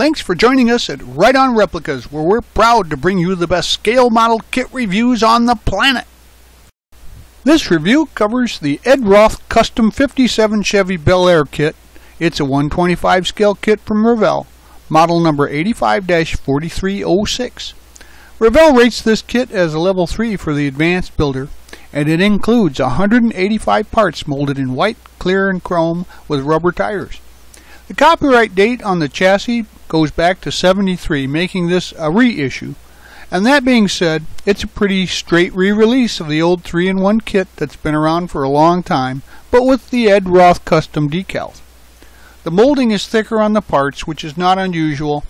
Thanks for joining us at Right On Replicas, where we're proud to bring you the best scale model kit reviews on the planet. This review covers the Roth Custom 57 Chevy Bel Air kit. It's a 125 scale kit from Revell, model number 85-4306. Revell rates this kit as a level 3 for the advanced builder, and it includes 185 parts molded in white, clear, and chrome with rubber tires. The copyright date on the chassis goes back to '73, making this a reissue. And that being said, it's a pretty straight re-release of the old 3-in-1 kit that's been around for a long time, but with the Roth custom decals. The molding is thicker on the parts, which is not unusual,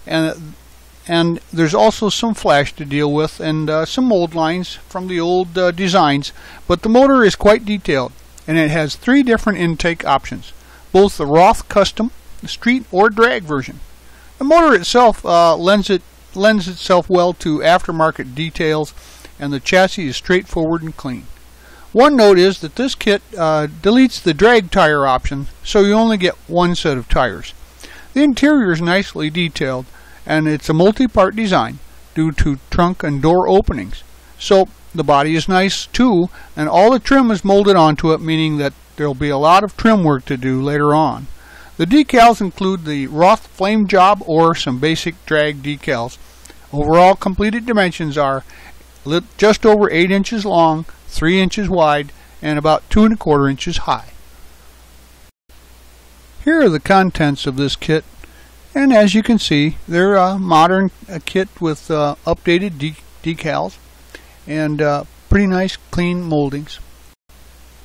and there's also some flash to deal with and some mold lines from the old designs, but the motor is quite detailed, and it has 3 different intake options, both the Roth custom, the street, or drag version. The motor itself lends itself well to aftermarket details, and the chassis is straightforward and clean. One note is that this kit deletes the drag tire option, so you only get one set of tires. The interior is nicely detailed, and it's a multi-part design due to trunk and door openings. So the body is nice too, and all the trim is molded onto it, meaning that there'll be a lot of trim work to do later on. The decals include the Roth flame job or some basic drag decals. Overall completed dimensions are just over 8 inches long, 3 inches wide, and about 2 1/4 inches high. Here are the contents of this kit, and as you can see, they're a modern kit with updated decals and pretty nice clean moldings.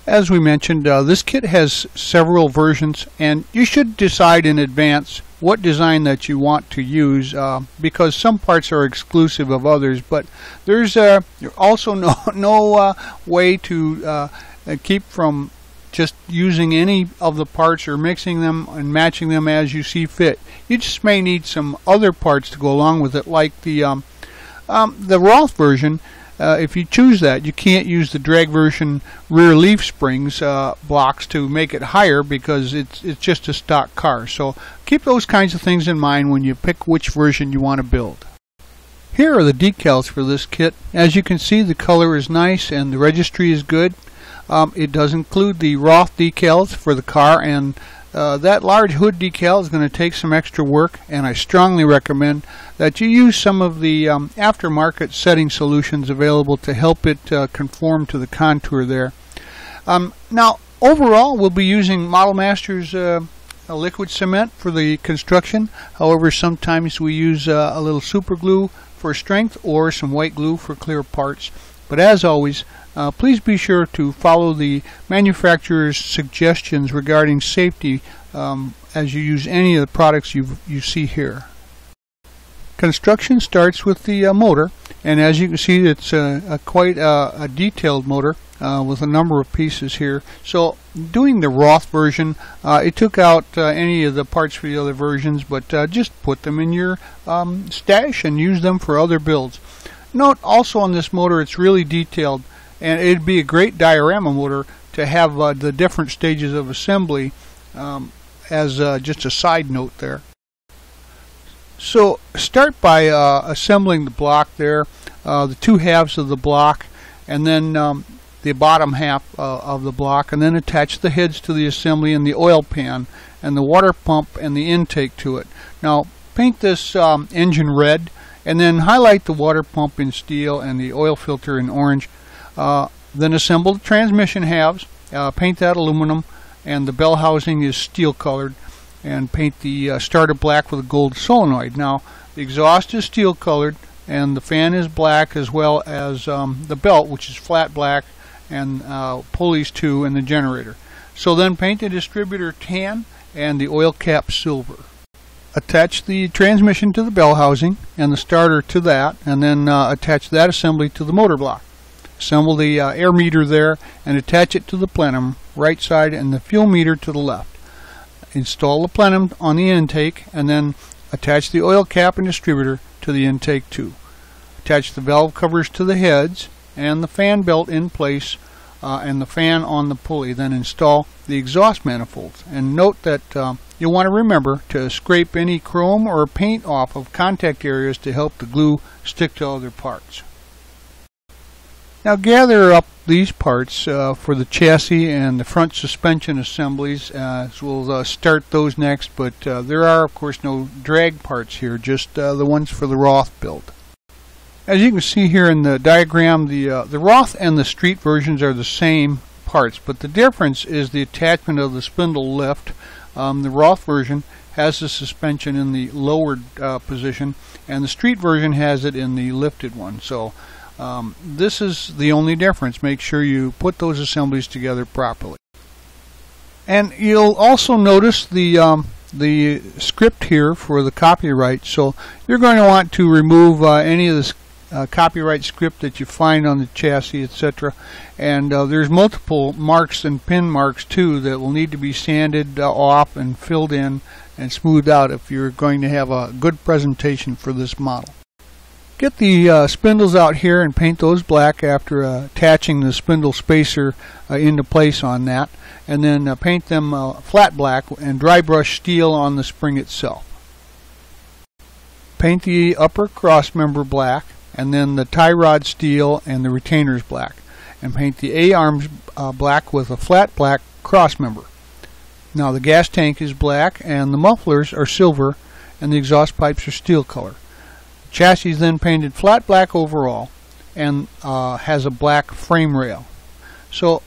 As we mentioned, this kit has several versions, and you should decide in advance what design that you want to use, because some parts are exclusive of others, but there's also no way to keep from just using any of the parts or mixing them and matching them as you see fit. You just may need some other parts to go along with it, like the Roth version. If you choose that, you can't use the drag version rear leaf springs blocks to make it higher, because it's just a stock car. So keep those kinds of things in mind when you pick which version you want to build. Here are the decals for this kit. As you can see, the color is nice and the registry is good. It does include the Roth decals for the car, and that large hood decal is going to take some extra work, and I strongly recommend that you use some of the aftermarket setting solutions available to help it conform to the contour there. Now, overall, we'll be using Model Master's liquid cement for the construction. However, sometimes we use a little super glue for strength or some white glue for clear parts. But as always, please be sure to follow the manufacturer's suggestions regarding safety as you use any of the products you see here. Construction starts with the motor, and as you can see, it's quite a detailed motor with a number of pieces here. So doing the Roth version, it took out any of the parts for the other versions, but just put them in your stash and use them for other builds. Note also on this motor, it's really detailed, and it'd be a great diorama motor to have the different stages of assembly as just a side note there. So start by assembling the block there, the 2 halves of the block, and then the bottom half of the block, and then attach the heads to the assembly and the oil pan and the water pump and the intake to it. Now paint this engine red, and then highlight the water pump in steel and the oil filter in orange. Then assemble the transmission halves, paint that aluminum, and the bell housing is steel colored, and paint the starter black with a gold solenoid. Now the exhaust is steel colored, and the fan is black, as well as the belt, which is flat black, and pulleys too, and the generator. So then paint the distributor tan and the oil cap silver. Attach the transmission to the bell housing and the starter to that, and then attach that assembly to the motor block. Assemble the air meter there and attach it to the plenum right side and the fuel meter to the left. Install the plenum on the intake, and then attach the oil cap and distributor to the intake too. Attach the valve covers to the heads and the fan belt in place, and the fan on the pulley. Then install the exhaust manifolds, and note that you'll want to remember to scrape any chrome or paint off of contact areas to help the glue stick to other parts. Now gather up these parts for the chassis and the front suspension assemblies. We'll start those next, but there are of course no drag parts here, just the ones for the Roth build. As you can see here in the diagram, the Roth and the street versions are the same parts, but the difference is the attachment of the spindle lift. The Roth version has the suspension in the lowered position, and the street version has it in the lifted one. So this is the only difference. Make sure you put those assemblies together properly. And you'll also notice the script here for the copyright. So you're going to want to remove any of this copyright script that you find on the chassis, etc. And there's multiple marks and pin marks too that will need to be sanded off and filled in and smoothed out if you're going to have a good presentation for this model. Get the spindles out here and paint those black after attaching the spindle spacer into place on that, and then paint them flat black and dry brush steel on the spring itself. Paint the upper cross member black, and then the tie rod steel and the retainers black, and paint the A-arms black with a flat black cross member. Now the gas tank is black and the mufflers are silver and the exhaust pipes are steel color. The chassis is then painted flat black overall and has a black frame rail. So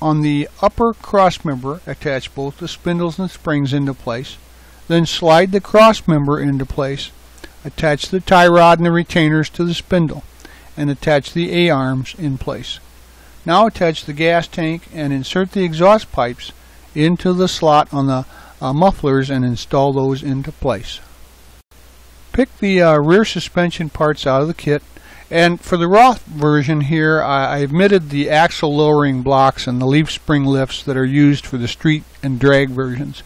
on the upper cross member, attach both the spindles and springs into place, then slide the cross member into place. Attach the tie rod and the retainers to the spindle and attach the A-arms in place. Now attach the gas tank and insert the exhaust pipes into the slot on the mufflers and install those into place. Pick the rear suspension parts out of the kit, and for the Roth version here I omitted the axle lowering blocks and the leaf spring lifts that are used for the street and drag versions.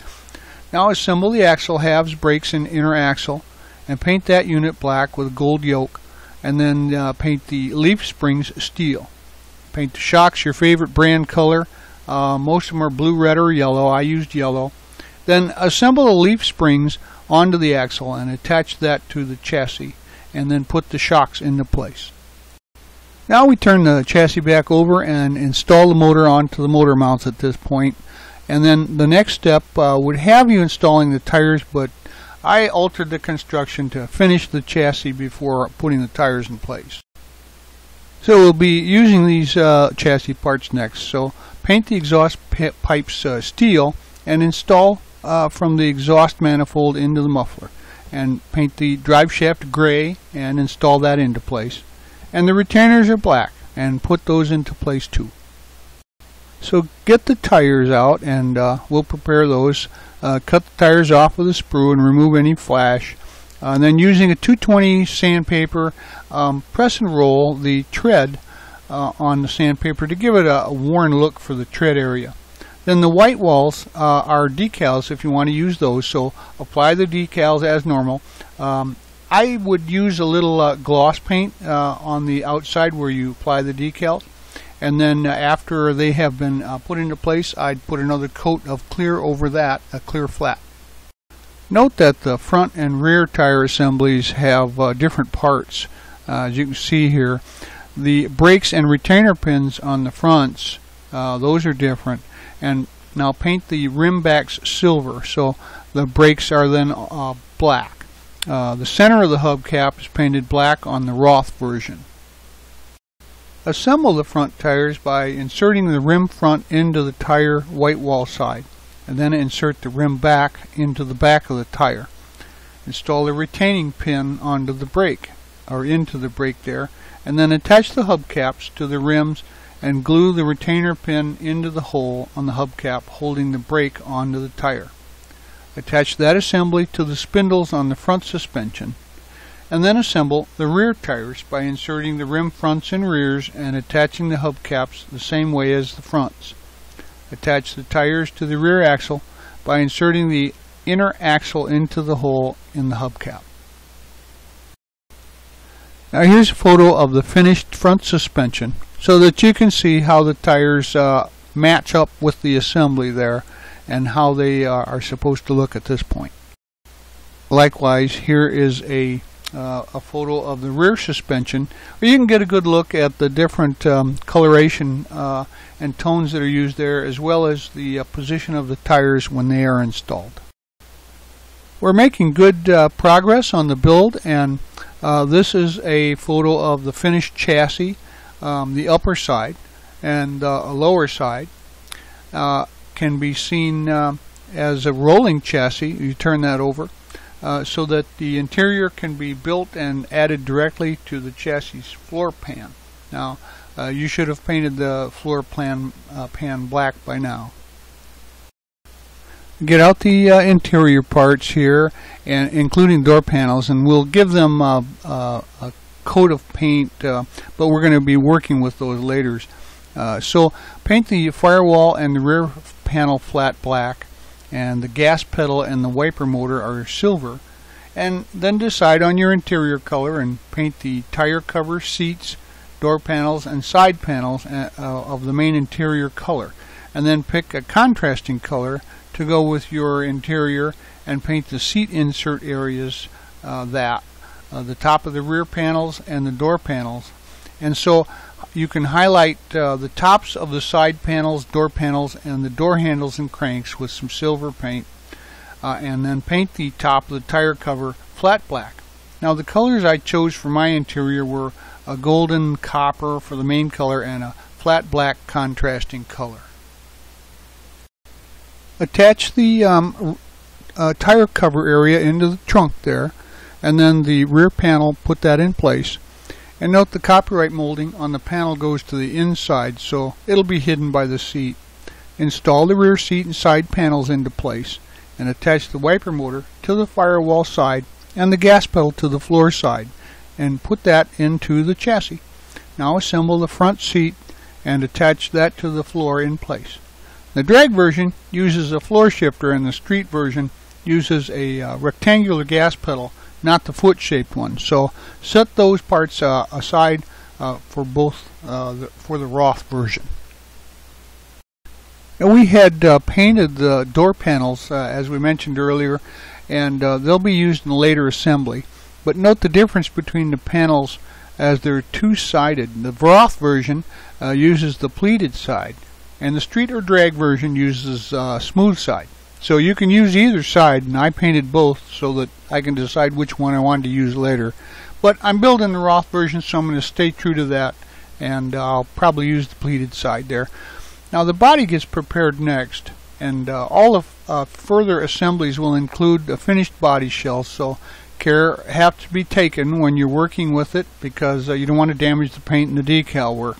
Now assemble the axle halves, brakes, and inner axle, and paint that unit black with a gold yoke, and then paint the leaf springs steel. Paint the shocks your favorite brand color. Most of them are blue, red, or yellow. I used yellow. Then assemble the leaf springs onto the axle and attach that to the chassis, and then put the shocks into place. Now we turn the chassis back over and install the motor onto the motor mounts at this point, and then the next step would have you installing the tires, but I altered the construction to finish the chassis before putting the tires in place. So we'll be using these chassis parts next. So paint the exhaust pipes steel and install from the exhaust manifold into the muffler. And paint the drive shaft gray and install that into place. And the retainers are black, and put those into place too. So get the tires out, and we'll prepare those. Cut the tires off with a sprue and remove any flash. And then using a 220 sandpaper, press and roll the tread on the sandpaper to give it a worn look for the tread area. Then the white walls are decals if you want to use those, so apply the decals as normal. I would use a little gloss paint on the outside where you apply the decals. And then after they have been put into place, I'd put another coat of clear over that, a clear flat. Note that the front and rear tire assemblies have different parts. As you can see here, the brakes and retainer pins on the fronts, those are different. And now paint the rim backs silver, so the brakes are then black. The center of the hubcap is painted black on the Roth version. Assemble the front tires by inserting the rim front into the tire white wall side, and then insert the rim back into the back of the tire. Install the retaining pin onto the brake, or into the brake there, and then attach the hubcaps to the rims and glue the retainer pin into the hole on the hubcap holding the brake onto the tire. Attach that assembly to the spindles on the front suspension, and then assemble the rear tires by inserting the rim fronts and rears and attaching the hubcaps the same way as the fronts. Attach the tires to the rear axle by inserting the inner axle into the hole in the hubcap. Now here's a photo of the finished front suspension so that you can see how the tires match up with the assembly there. and how they are supposed to look at this point. Likewise, here is a photo of the rear suspension, where you can get a good look at the different coloration and tones that are used there, as well as the position of the tires when they are installed. We're making good progress on the build, and this is a photo of the finished chassis, the upper side and a lower side. Can be seen as a rolling chassis. You turn that over so that the interior can be built and added directly to the chassis floor pan. Now, you should have painted the floor pan black by now. Get out the interior parts here, and including door panels, and we'll give them a coat of paint, but we're going to be working with those later. So paint the firewall and the rear panel flat black, and the gas pedal and the wiper motor are silver, and then decide on your interior color and paint the tire cover, seats, door panels, and side panels of the main interior color, and then pick a contrasting color to go with your interior and paint the seat insert areas, the top of the rear panels and the door panels. And so you can highlight the tops of the side panels, door panels, and the door handles and cranks with some silver paint, and then paint the top of the tire cover flat black. Now, the colors I chose for my interior were a golden copper for the main color and a flat black contrasting color. Attach the tire cover area into the trunk there, and then the rear panel, put that in place. And note the copyright molding on the panel goes to the inside, so it'll be hidden by the seat. Install the rear seat and side panels into place, and attach the wiper motor to the firewall side and the gas pedal to the floor side, and put that into the chassis. Now assemble the front seat and attach that to the floor in place. The drag version uses a floor shifter, and the street version uses a rectangular gas pedal, not the foot-shaped one. So set those parts aside for both for the Roth version. And we had painted the door panels as we mentioned earlier, and they'll be used in later assembly. But note the difference between the panels as they're two-sided. The Roth version uses the pleated side, and the street or drag version uses smooth side. So you can use either side, and I painted both so that I can decide which one I wanted to use later. But I'm building the Roth version, so I'm going to stay true to that, and I'll probably use the pleated side there. Now the body gets prepared next, and all of further assemblies will include a finished body shell, so care have to be taken when you're working with it, because you don't want to damage the paint and the decal work.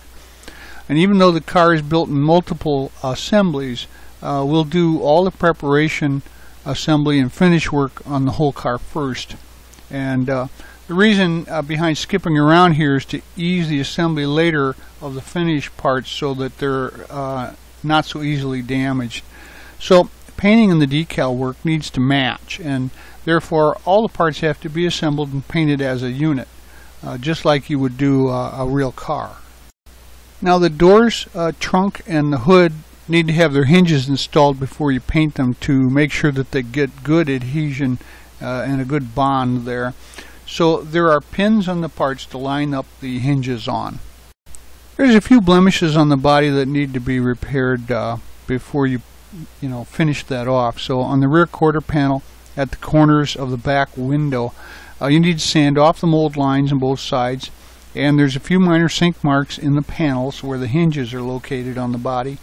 And even though the car is built in multiple assemblies, we'll do all the preparation, assembly, and finish work on the whole car first. And the reason behind skipping around here is to ease the assembly later of the finished parts so that they're not so easily damaged. So painting and the decal work needs to match, and therefore all the parts have to be assembled and painted as a unit, just like you would do a real car. Now the doors, trunk, and the hood need to have their hinges installed before you paint them to make sure that they get good adhesion and a good bond there. So there are pins on the parts to line up the hinges on. There's a few blemishes on the body that need to be repaired before you finish that off. So on the rear quarter panel at the corners of the back window, you need to sand off the mold lines on both sides. And there's a few minor sink marks in the panels where the hinges are located on the body,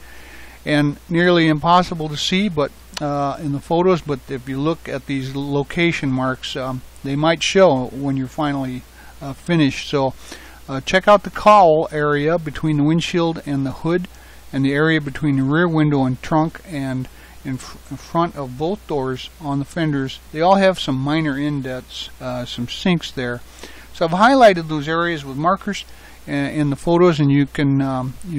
and nearly impossible to see but in the photos, but if you look at these location marks, they might show when you're finally finished. So check out the cowl area between the windshield and the hood, and the area between the rear window and trunk, and in front of both doors on the fenders. They all have some minor indents, some sinks there. So I've highlighted those areas with markers in the photos, and you can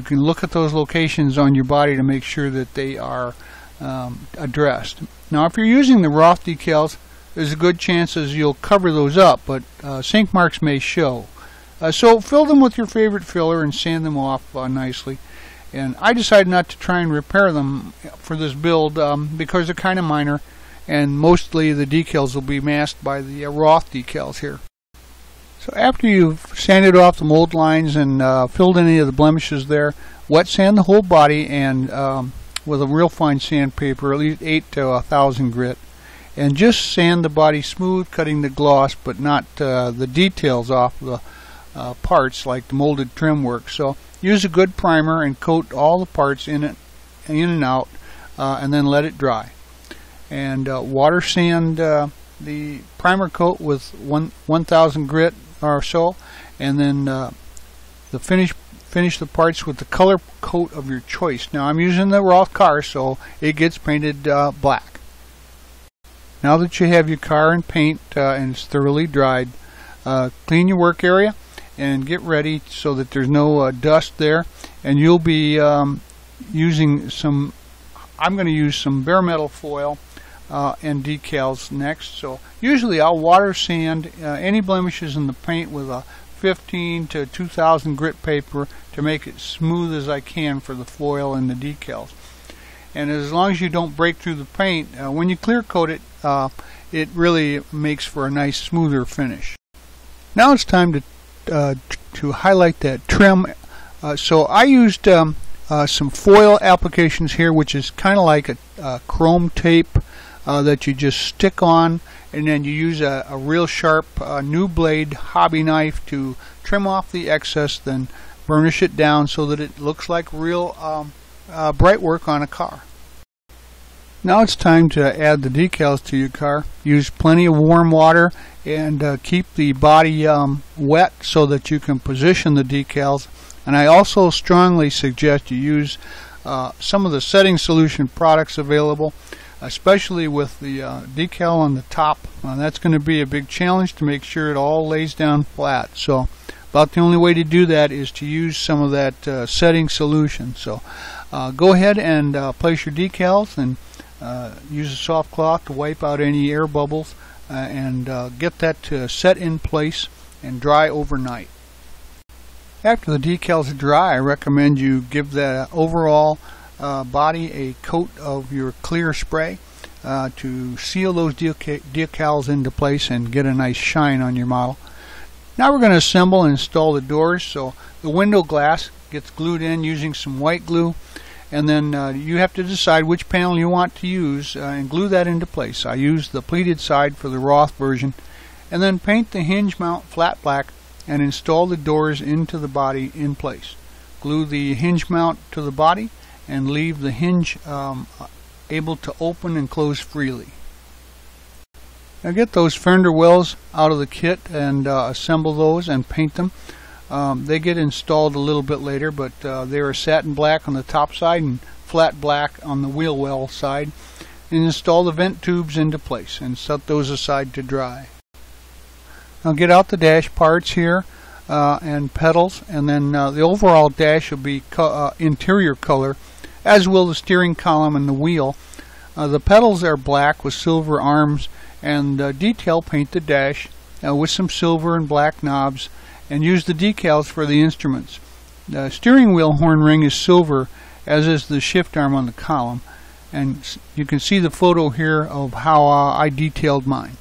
look at those locations on your body to make sure that they are addressed. Now, if you're using the Roth decals, there's a good chance you'll cover those up, but sink marks may show. So fill them with your favorite filler and sand them off nicely. And I decided not to try and repair them for this build because they're kind of minor, and mostly the decals will be masked by the Roth decals here. So after you've sanded off the mold lines and filled any of the blemishes there, wet sand the whole body and with a real fine sandpaper, at least 8 to 1,000 grit, and just sand the body smooth, cutting the gloss but not the details off the parts like the molded trim work. So use a good primer and coat all the parts in and out, and then let it dry. And water sand the primer coat with 1,000 grit or so, and then finish the parts with the color coat of your choice. Now I'm using the Roth car, so it gets painted black. Now that you have your car in paint and it's thoroughly dried, clean your work area and get ready so that there's no dust there. And you'll be using some, I'm going to use some bare metal foil and decals next. So usually I'll water sand any blemishes in the paint with a 15 to 2,000 grit paper to make it smooth as I can for the foil and the decals. And as long as you don't break through the paint, when you clear coat it, it really makes for a nice smoother finish. Now it's time to highlight that trim. So I used some foil applications here, which is kind of like a chrome tape that you just stick on, and then you use a real sharp new blade hobby knife to trim off the excess, then burnish it down so that it looks like real bright work on a car. Now it's time to add the decals to your car. Use plenty of warm water and keep the body wet so that you can position the decals. And I also strongly suggest you use some of the setting solution products available, especially with the decal on the top. That's going to be a big challenge to make sure it all lays down flat. So about the only way to do that is to use some of that setting solution. So go ahead and place your decals and use a soft cloth to wipe out any air bubbles and get that set in place and dry overnight. After the decals are dry, I recommend you give the overall body a coat of your clear spray to seal those decals into place and get a nice shine on your model. Now we're going to assemble and install the doors. So the window glass gets glued in using some white glue, and then you have to decide which panel you want to use and glue that into place. I use the pleated side for the Roth version, and then paint the hinge mount flat black and install the doors into the body in place. Glue the hinge mount to the body and leave the hinge able to open and close freely. Now get those fender wells out of the kit and assemble those and paint them. They get installed a little bit later, but they are satin black on the top side and flat black on the wheel well side. And install the vent tubes into place and set those aside to dry. Now get out the dash parts here and pedals, and then the overall dash will be interior color, as will the steering column and the wheel. The pedals are black with silver arms, and detail paint the dash with some silver and black knobs, and use the decals for the instruments. The steering wheel horn ring is silver, as is the shift arm on the column, and you can see the photo here of how I detailed mine.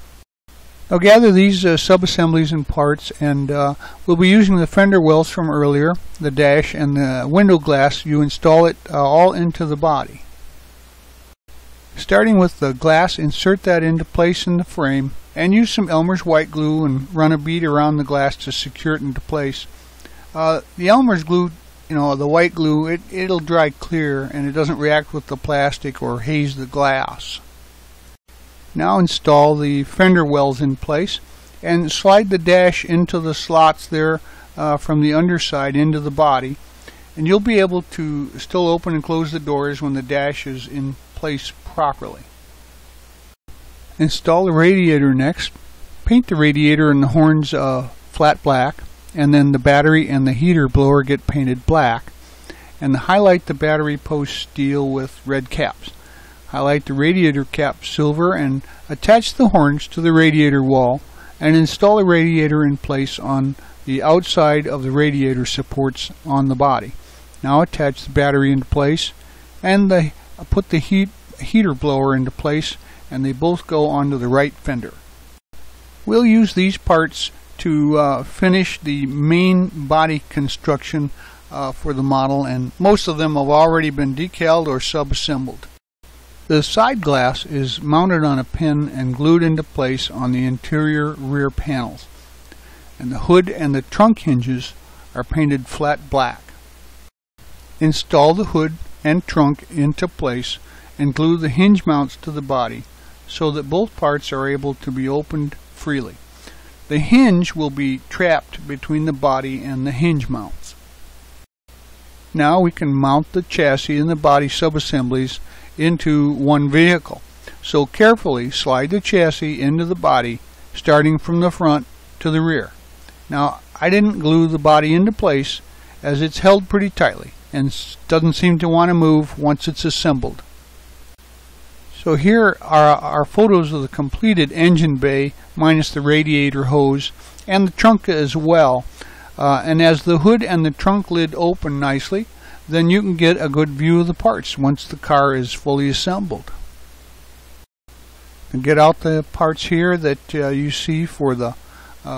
Now gather these sub-assemblies and parts, and we'll be using the fender wells from earlier, the dash and the window glass. You install it all into the body. Starting with the glass, insert that into place in the frame and use some Elmer's white glue and run a bead around the glass to secure it into place. The Elmer's glue, the white glue, it'll dry clear and it doesn't react with the plastic or haze the glass. Now install the fender wells in place and slide the dash into the slots there from the underside into the body, and you'll be able to still open and close the doors when the dash is in place properly. Install the radiator next. Paint the radiator and the horns flat black, and then the battery and the heater blower get painted black, and highlight the battery post steel with red caps. Highlight the radiator cap silver and attach the horns to the radiator wall, and install the radiator in place on the outside of the radiator supports on the body. Now attach the battery into place, and put the heater blower into place, and they both go onto the right fender. We'll use these parts to finish the main body construction for the model, and most of them have already been decaled or sub-assembled. The side glass is mounted on a pin and glued into place on the interior rear panels, and the hood and the trunk hinges are painted flat black. Install the hood and trunk into place and glue the hinge mounts to the body so that both parts are able to be opened freely. The hinge will be trapped between the body and the hinge mounts. Now we can mount the chassis and the body subassemblies into one vehicle. So carefully slide the chassis into the body, starting from the front to the rear. Now I didn't glue the body into place as it's held pretty tightly and doesn't seem to want to move once it's assembled. So here are our photos of the completed engine bay minus the radiator hose and the trunk as well. And as the hood and the trunk lid open nicely, then you can get a good view of the parts once the car is fully assembled. And get out the parts here that you see for the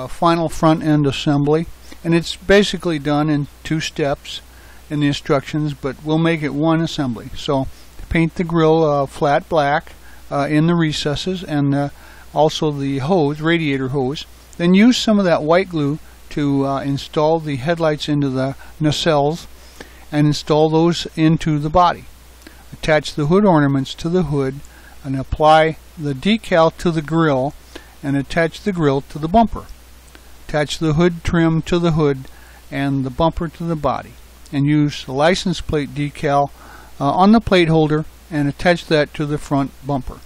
final front end assembly, and it's basically done in 2 steps in the instructions, but we'll make it one assembly. So paint the grille flat black in the recesses, and also the hose, radiator hose. Then use some of that white glue to install the headlights into the nacelles and install those into the body. Attach the hood ornaments to the hood and apply the decal to the grille and attach the grille to the bumper. Attach the hood trim to the hood and the bumper to the body, and use the license plate decal on the plate holder and attach that to the front bumper.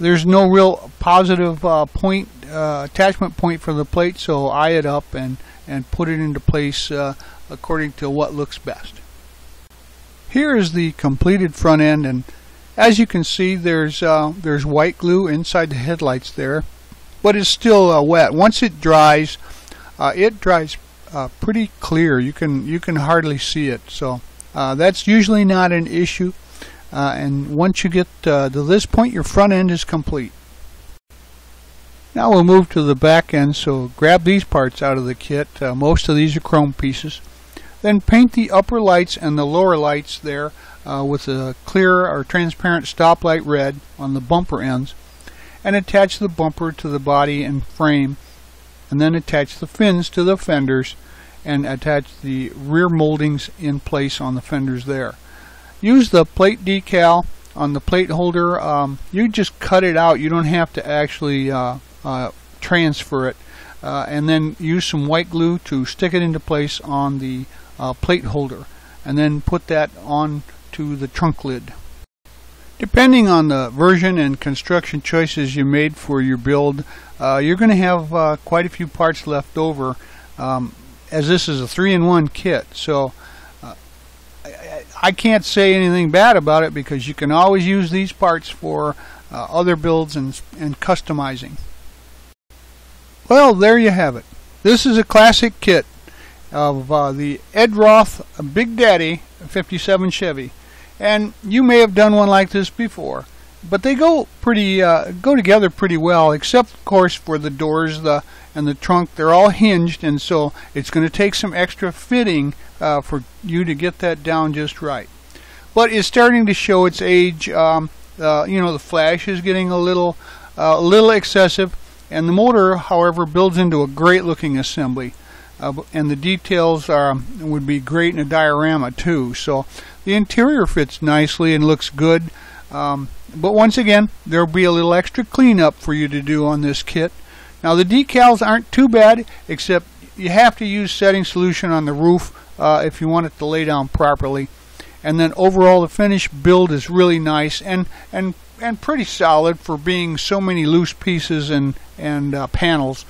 There's no real positive attachment point for the plate, so eye it up and put it into place according to what looks best. Here is the completed front end, and as you can see, there's white glue inside the headlights there, but it's still wet. Once it dries pretty clear. You can hardly see it, so that's usually not an issue. And once you get to this point, your front end is complete. Now we'll move to the back end, so grab these parts out of the kit. Most of these are chrome pieces. Then paint the upper lights and the lower lights there with a clear or transparent stoplight red on the bumper ends, and attach the bumper to the body and frame, and then attach the fins to the fenders and attach the rear moldings in place on the fenders there. Use the plate decal on the plate holder. You just cut it out. You don't have to actually transfer it. And then use some white glue to stick it into place on the plate holder, and then put that on to the trunk lid. Depending on the version and construction choices you made for your build, you're going to have quite a few parts left over, as this is a 3-in-1 kit. So I can't say anything bad about it, because you can always use these parts for other builds and customizing. Well, there you have it. This is a classic kit of the Ed Roth Big Daddy 57 Chevy, and you may have done one like this before, but they go together pretty well, except of course for the doors and the trunk. They're all hinged, and so it's going to take some extra fitting for you to get that down just right. But it's starting to show its age. The flash is getting a little excessive, and the motor, however, builds into a great looking assembly. And the details would be great in a diorama too. So the interior fits nicely and looks good. But once again, there will be a little extra cleanup for you to do on this kit. Now the decals aren't too bad, except you have to use setting solution on the roof if you want it to lay down properly. And then overall, the finished build is really nice and pretty solid for being so many loose pieces and panels.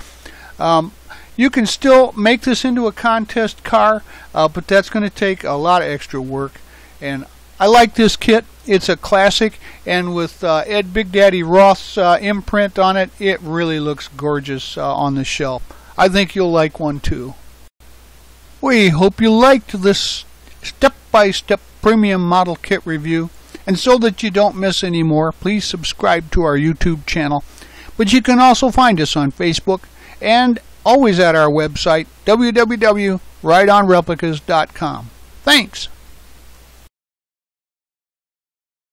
You can still make this into a contest car, but that's going to take a lot of extra work. And I like this kit. It's a classic, and with Ed Big Daddy Roth's imprint on it, it really looks gorgeous on the shelf. I think you'll like one too. We hope you liked this step-by-step premium model kit review. And so that you don't miss any more, please subscribe to our YouTube channel. But you can also find us on Facebook and always at our website, www.rightonreplicas.com. Thanks.